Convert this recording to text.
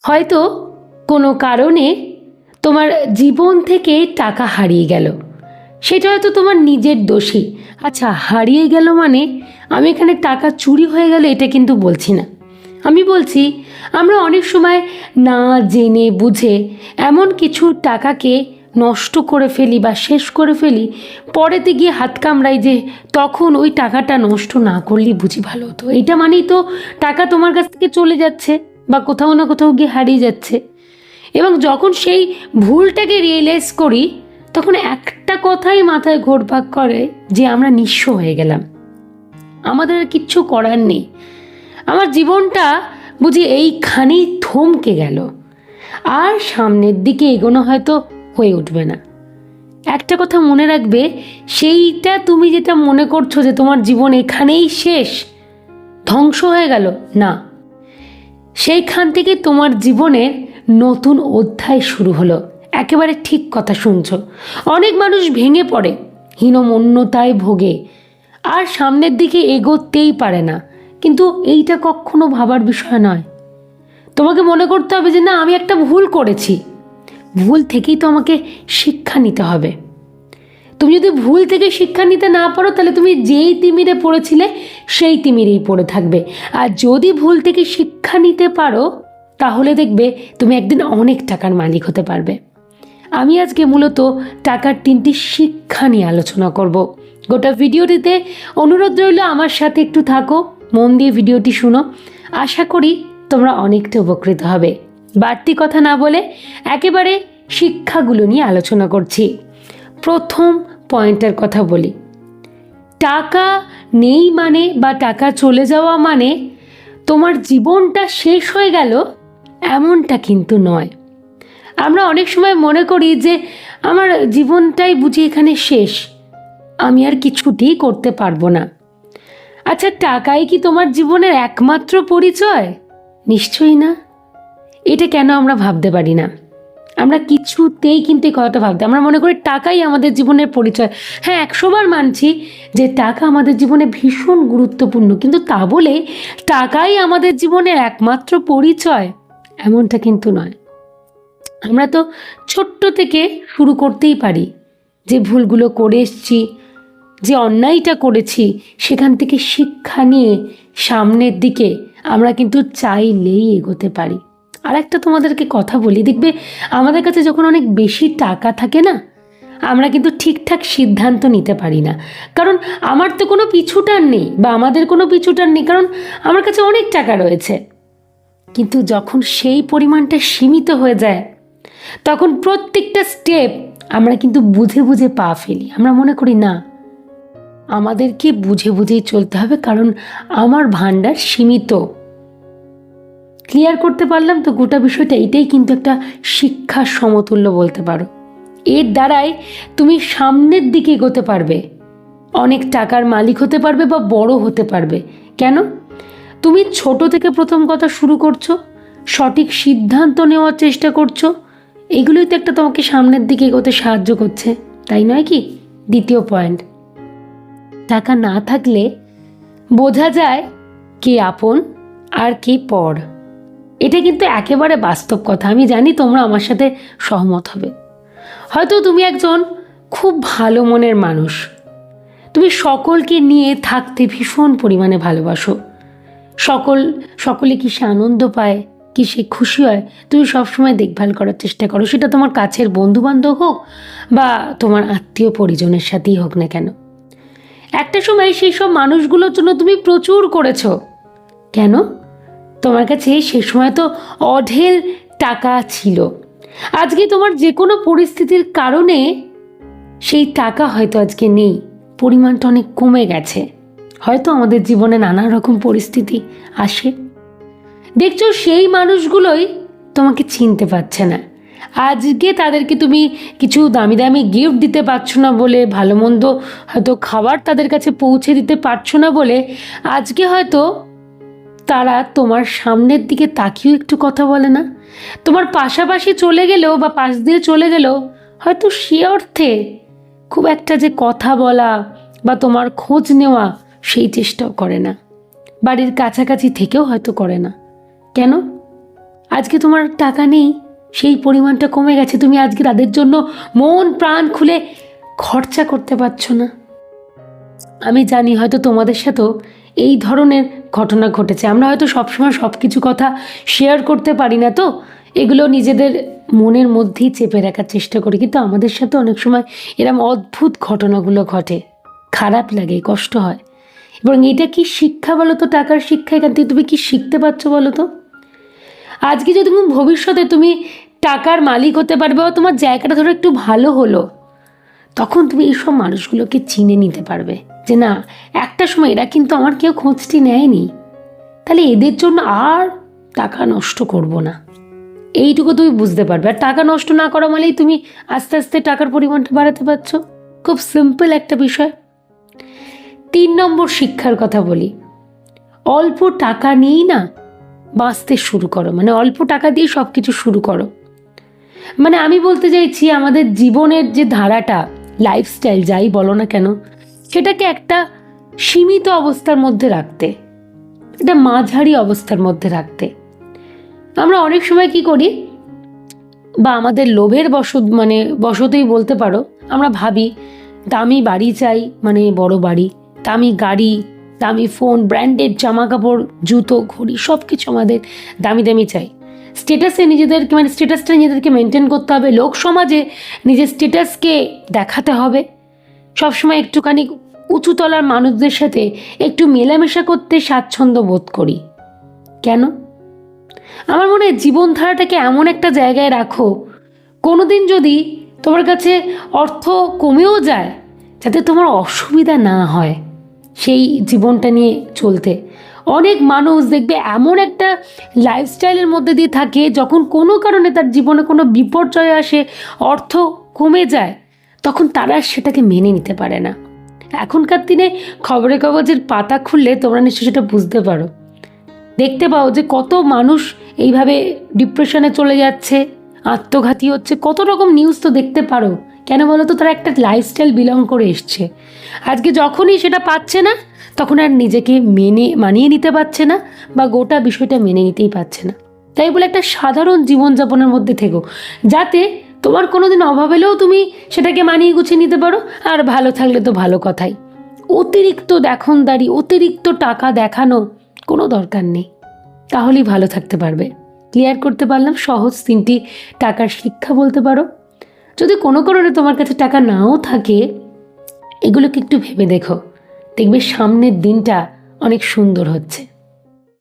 হয়তো কোনো কারণে তোমার জীবন থেকে টাকা হারিয়ে গেল, সেটা হয়তো তোমার নিজের দোষী। আচ্ছা, হারিয়ে গেল মানে আমি এখানে টাকা চুরি হয়ে গেল এটা কিন্তু বলছি না। আমি বলছি আমরা অনেক সময় না জেনে বুঝে এমন কিছু টাকাকে নষ্ট করে ফেলি বা শেষ করে ফেলি, পরেতে গিয়ে হাত কামড়াই যে তখন ওই টাকাটা নষ্ট না করলেই বুঝি ভালো হতো। এইটা মানেই তো টাকা তোমার কাছ থেকে চলে যাচ্ছে বা কোথাও না কোথাও গিয়ে হারিয়ে যাচ্ছে। এবং যখন সেই ভুলটাকে রিয়েলাইজ করি তখন একটা কথাই মাথায় ঘোরপাক করে যে আমরা নিঃস্ব হয়ে গেলাম, আমাদের আর কিচ্ছু করার নেই। আমার জীবনটা বুঝি এইখানেই থমকে গেল, আর সামনের দিকে এগোনো হয়তো হয়ে উঠবে না। একটা কথা মনে রাখবে, সেইটা তুমি যেটা মনে করছো যে তোমার জীবন এখানেই শেষ, ধ্বংস হয়ে গেল, না, সেইখান থেকে তোমার জীবনের নতুন অধ্যায় শুরু হলো। একেবারে ঠিক কথা শুনছো। অনেক মানুষ ভেঙে পড়ে, হীনমন্যতায় ভোগে, আর সামনের দিকে এগোতেই পারে না। কিন্তু এইটা কখনো ভাবার বিষয় নয়। তোমাকে মনে করতে হবে যে না, আমি একটা ভুল করেছি, ভুল থেকেই তো আমাকে শিক্ষা নিতে হবে। তুমি যদি ভুল থেকে শিক্ষা নিতে না পারো তাহলে তুমি যেই তিমিরে পড়েছিলে সেই তিমিরেই পড়ে থাকবে। আর যদি ভুল থেকে শিক্ষা নিতে পারো তাহলে দেখবে তুমি একদিন অনেক টাকার মালিক হতে পারবে। আমি আজকে মূলত টাকার 3টি শিক্ষা নিয়ে আলোচনা করব। গোটা ভিডিওটিতে অনুরোধ রইল আমার সাথে একটু থাকো, মন দিয়ে ভিডিওটি শুনো। আশা করি তোমরা অনেকটা উপকৃত হবে। বাড়তি কথা না বলে একেবারে শিক্ষাগুলো নিয়ে আলোচনা করছি। প্রথম পয়েন্টের কথা বলি, টাকা নেই মানে বা টাকা চলে যাওয়া মানে তোমার জীবনটা শেষ হয়ে গেল এমনটা কিন্তু নয়। আমরা অনেক সময় মনে করি যে আমার জীবনটাই বুঝি এখানে শেষ, আমি আর কিছুতেই করতে পারবো না। আচ্ছা, টাকাই কি তোমার জীবনের একমাত্র পরিচয়? নিশ্চয়ই না। এটা কেন আমরা ভাবতে পারি না? আমরা কিছুতেই কিন্তু এই কথাটা ভাবতে, আমরা মনে করি টাকাই আমাদের জীবনের পরিচয়। হ্যাঁ, 100 বার মানছি যে টাকা আমাদের জীবনে ভীষণ গুরুত্বপূর্ণ, কিন্তু তা বলে টাকাই আমাদের জীবনের একমাত্র পরিচয় এমনটা কিন্তু নয়। আমরা তো ছোট্ট থেকে শুরু করতেই পারি, যে ভুলগুলো করে এসছি, যে অন্যায়টা করেছি সেখান থেকে শিক্ষা নিয়ে সামনের দিকে আমরা কিন্তু চাইলেই এগোতে পারি। আর একটা তোমাদেরকে কথা বলি, দেখবে আমাদের কাছে যখন অনেক বেশি টাকা থাকে না, আমরা কিন্তু ঠিকঠাক সিদ্ধান্ত নিতে পারি না। কারণ আমার তো কোনো পিছুটান নেই বা আমাদের কোনো পিছুটান নেই, কারণ আমার কাছে অনেক টাকা রয়েছে। কিন্তু যখন সেই পরিমাণটা সীমিত হয়ে যায় তখন প্রত্যেকটা স্টেপ আমরা কিন্তু বুঝে বুঝে পা ফেলি। আমরা মনে করি না, আমাদেরকে বুঝে বুঝেই চলতে হবে, কারণ আমার ভান্ডার সীমিত। ক্লিয়ার করতে পারলাম তো গোটা বিষয়টা? এটাই কিন্তু একটা শিক্ষার সমতুল্য বলতে পারো। এর দ্বারাই তুমি সামনের দিকে এগোতে পারবে, অনেক টাকার মালিক হতে পারবে বা বড় হতে পারবে। কেন? তুমি ছোট থেকে প্রথম কথা শুরু করছো, সঠিক সিদ্ধান্ত নেওয়ার চেষ্টা করছো, এগুলোই তো একটা তোমাকে সামনের দিকে এগোতে সাহায্য করছে, তাই নয় কি? দ্বিতীয় পয়েন্ট, টাকা না থাকলে বোঝা যায় কে আপন আর কে পর। এটা কিন্তু একেবারে বাস্তব কথা। আমি জানি তোমরা আমার সাথে সহমত হবে। হয়তো তুমি একজন খুব ভালো মনের মানুষ, তুমি সকলকে নিয়ে থাকতে ভীষণ পরিমাণে ভালোবাসো, সকলে কি সে আনন্দ পায়, কি সে খুশি হয়, তুমি সবসময় দেখভাল করার চেষ্টা করো। সেটা তোমার কাছের বন্ধুবান্ধব হোক বা তোমার আত্মীয় পরিজনের সাথেই হোক না কেন। একটা সময় সেই সব মানুষগুলোর জন্য তুমি প্রচুর করেছো। কেন? তোমার কাছে সে সময় তো অঢেল টাকা ছিল। আজকে তোমার যে কোনো পরিস্থিতির কারণে সেই টাকা হয়তো আজকে নেই, পরিমাণটা অনেক কমে গেছে। হয়তো আমাদের জীবনে নানা রকম পরিস্থিতি আসে, দেখছো সেই মানুষগুলোই তোমাকে চিনতে পারছে না। আজকে তাদেরকে তুমি কিছু দামি দামি গিফট দিতে পারছো না বলে, ভালো মন্দ হয়তো খাবার তাদের কাছে পৌঁছে দিতে পারছো না বলে আজকে হয়তো তারা তোমার সামনের দিকে তাকিয়েও একটু কথা বলে না। তোমার পাশাপাশি চলে গেলেও বা পাশ দিয়ে চলে গেলেও হয়তো সে অর্থে খুব একটা যে কথা বলা বা তোমার খোঁজ নেওয়া সেই চেষ্টাও করে না। বাড়ির কাছাকাছি থেকেও হয়তো করে না। কেন? আজকে তোমার টাকা নেই, সেই পরিমাণটা কমে গেছে, তুমি আজকে তাদের জন্য মন প্রাণ খুলে খরচা করতে পারছো না। আমি জানি হয়তো তোমাদের সাথেও এই ধরনের ঘটনা ঘটেছে। আমরা হয়তো সবসময় সব কিছু কথা শেয়ার করতে পারি না, তো এগুলো নিজেদের মনের মধ্যেই চেপে রাখার চেষ্টা করি, কিন্তু আমাদের সাথে অনেক সময় এরম অদ্ভুত ঘটনাগুলো ঘটে, খারাপ লাগে, কষ্ট হয়। এবং এটা কি শিক্ষা বলো তো? টাকার শিক্ষা। এখান থেকে তুমি কি শিখতে পারছো বলো তো? আজকে যদি তুমি ভবিষ্যতে তুমি টাকার মালিক হতে পারবে, বা তোমার জায়গাটা ধরো একটু ভালো হলো, তখন তুমি এইসব মানুষগুলোকে চিনে নিতে পারবে যে না, একটা সময় এরা কিন্তু আমার কেউ খোঁজটি নেয়নি, তাহলে এদের জন্য আর টাকা নষ্ট করব না। এইটুকু তুমি বুঝতে পারবে। আর টাকা নষ্ট না করা মানেই তুমি আস্তে আস্তে টাকার পরিমাণটা বাড়াতে পারছো। খুব সিম্পল একটা বিষয়। 3 নম্বর শিক্ষার কথা বলি। অল্প টাকা নিয়েই না বাঁচতে শুরু করো, মানে অল্প টাকা দিয়ে সব কিছু শুরু করো। মানে আমি বলতে চাইছি, আমাদের জীবনের যে ধারাটা, লাইফস্টাইল যাই বলো না কেন, সেটাকে একটা সীমিত অবস্থার মধ্যে রাখতে, একটা মাঝারি অবস্থার মধ্যে রাখতে। আমরা অনেক সময় কি করি, বা আমাদের লোভের বশতই বলতে পারো, আমরা ভাবি দামি বাড়ি চাই, মানে বড় বাড়ি, দামি গাড়ি, দামি ফোন, ব্র্যান্ডেড জামা কাপড়, জুতো, ঘড়ি, সব কিছু আমাদের দামি দামি চাই। স্টেটাসটা নিজেদেরকে মেনটেন করতে হবে, লোক সমাজে নিজের স্টেটাসকে দেখাতে হবে, সবসময় একটুখানি উঁচুতলার মানুষদের সাথে একটু মেলামেশা করতে স্বাচ্ছন্দ্য বোধ করি। কেন? আমার মনে হয় জীবনধারাটাকে এমন একটা জায়গায় রাখো, কোনোদিন যদি তোমার কাছে অর্থ কমেও যায়, যাতে তোমার অসুবিধা না হয় সেই জীবনটা নিয়ে চলতে। অনেক মানুষ দেখবে এমন একটা লাইফস্টাইলের মধ্যে দিয়ে থাকে, যখন কোনো কারণে তার জীবনে কোনো বিপর্যয় আসে, অর্থ কমে যায়, তখন তারা সেটাকে মেনে নিতে পারে না। এখনকার দিনে খবরের কাগজের পাতা খুললে তোমরা নিশ্চয়ই সেটা বুঝতে পারো, দেখতে পাও যে কত মানুষ এইভাবে ডিপ্রেশনে চলে যাচ্ছে, আত্মঘাতী হচ্ছে, কত রকম নিউজ তো দেখতে পারো। কেন বলো তো? তারা একটা লাইফস্টাইল বিলং করে এসছে। আজকে যখনই সেটা পাচ্ছে না, তখন আর নিজেকে মানিয়ে নিতে পারছে না, বা গোটা বিষয়টা মেনে নিতেই পারছে না। তাই বলে একটা সাধারণ জীবনযাপনের মধ্যে থেকো, যাতে তোমার কোনোদিন অভাব এলেও তুমি সেটাকে মানিয়ে গুছিয়ে নিতে পারো, আর ভালো থাকলে তো ভালো কথাই। অতিরিক্ত দেখনদারি, অতিরিক্ত টাকা দেখানো কোনো দরকার নেই, তাহলেই ভালো থাকতে পারবে। ক্লিয়ার করতে পারলাম সহজ 3টি টাকার শিক্ষা বলতে পারো। যদি কোনো কারণে তোমার কাছে টাকা নাও থাকে, এগুলোকে একটু ভেবে দেখো, দেখবে সামনের দিনটা অনেক সুন্দর হচ্ছে।